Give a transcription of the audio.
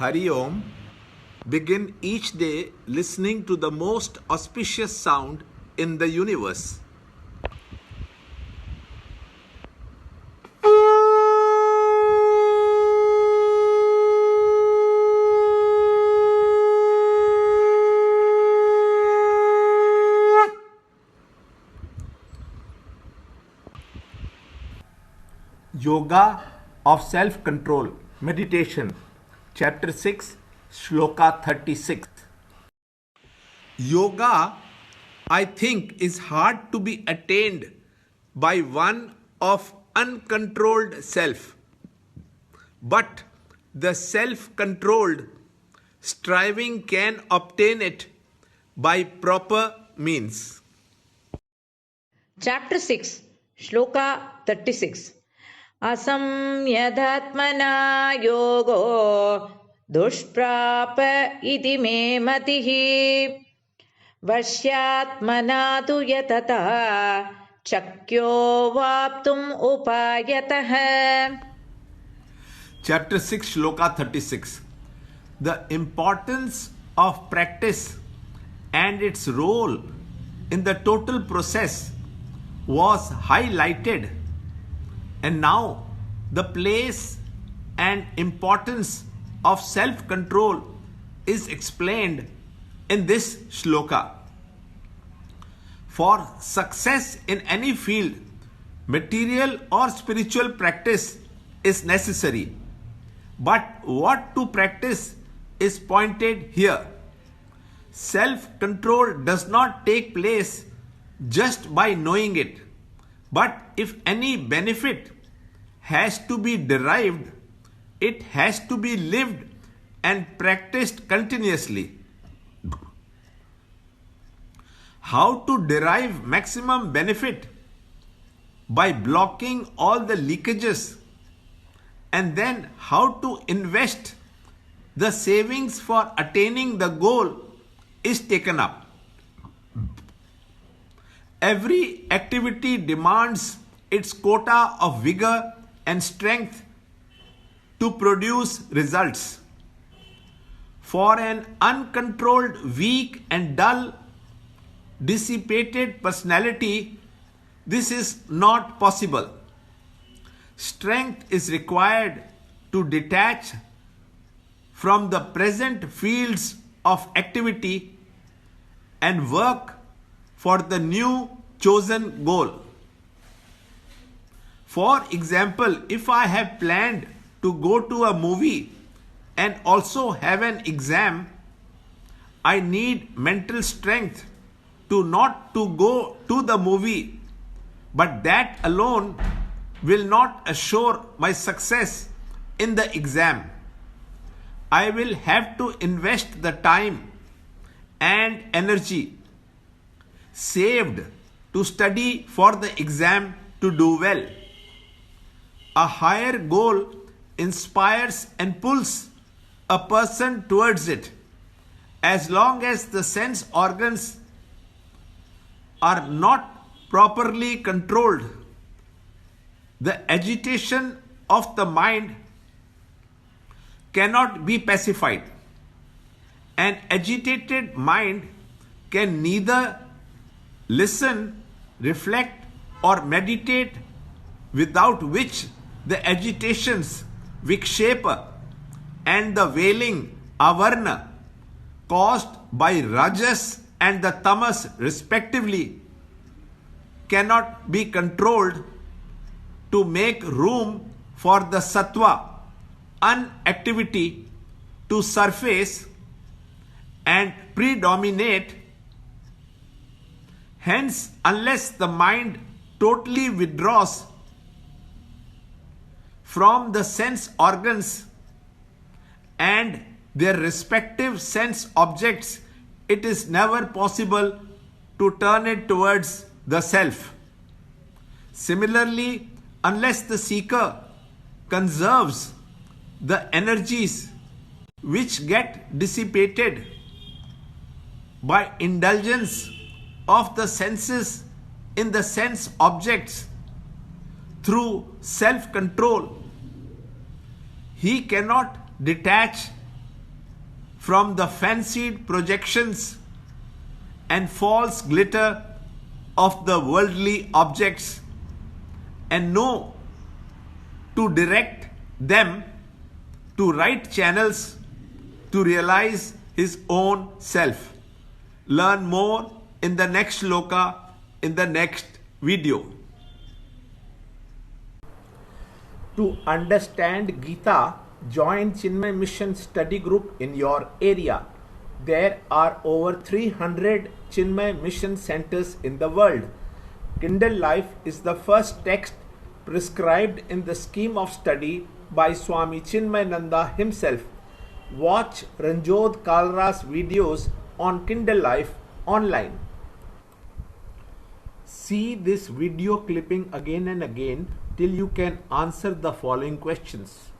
Hari Om. Begin each day listening to the most auspicious sound in the universe. Yoga of Self-Control, Meditation, Chapter 6, Shloka 36. Yoga, I think, is hard to be attained by one of uncontrolled self. But the self-controlled striving can obtain it by proper means. Chapter 6, Shloka 36. Asamyadhatmana yogo dushprapa iti me matihi vashyatmana tu yatata chakyo vaptum upayatah. Chapter 6, Shloka 36. The importance of practice and its role in the total process was highlighted, and now the place and importance of self-control is explained in this shloka. For success in any field, material or spiritual practice is necessary. But what to practice is pointed here. Self-control does not take place just by knowing it, but if any benefit has to be derived, it has to be lived and practiced continuously. How to derive maximum benefit? By blocking all the leakages, and then how to invest the savings for attaining the goal is taken up. Every activity demands its quota of vigor and strength to produce results. For an uncontrolled, weak and dull, dissipated personality, this is not possible. Strength is required to detach from the present fields of activity and work for the new chosen goal. For example, if I have planned to go to a movie and also have an exam, I need mental strength to not to go to the movie, but that alone will not assure my success in the exam. I will have to invest the time and energy saved to study for the exam to do well. A higher goal inspires and pulls a person towards it. As long as the sense organs are not properly controlled, the agitation of the mind cannot be pacified. An agitated mind can neither listen, reflect, or meditate, without which the agitations, vikshepa, and the wailing, avarna, caused by rajas and the tamas respectively, cannot be controlled to make room for the sattva, unactivity, to surface and predominate. Hence, unless the mind totally withdraws from the sense organs and their respective sense objects, it is never possible to turn it towards the self. Similarly, unless the seeker conserves the energies which get dissipated by indulgence of the senses in the sense objects through self-control, he cannot detach from the fancied projections and false glitter of the worldly objects, and know to direct them to right channels to realize his own self. Learn more in the next shloka, in the next video. To understand Gita, join Chinmaya Mission study group in your area. There are over 300 Chinmaya Mission centers in the world. Kindle Life is the first text prescribed in the scheme of study by Swami Chinmayananda himself. Watch Ranjod Kalra's videos on Kindle Life online. See this video clipping again and again till you can answer the following questions.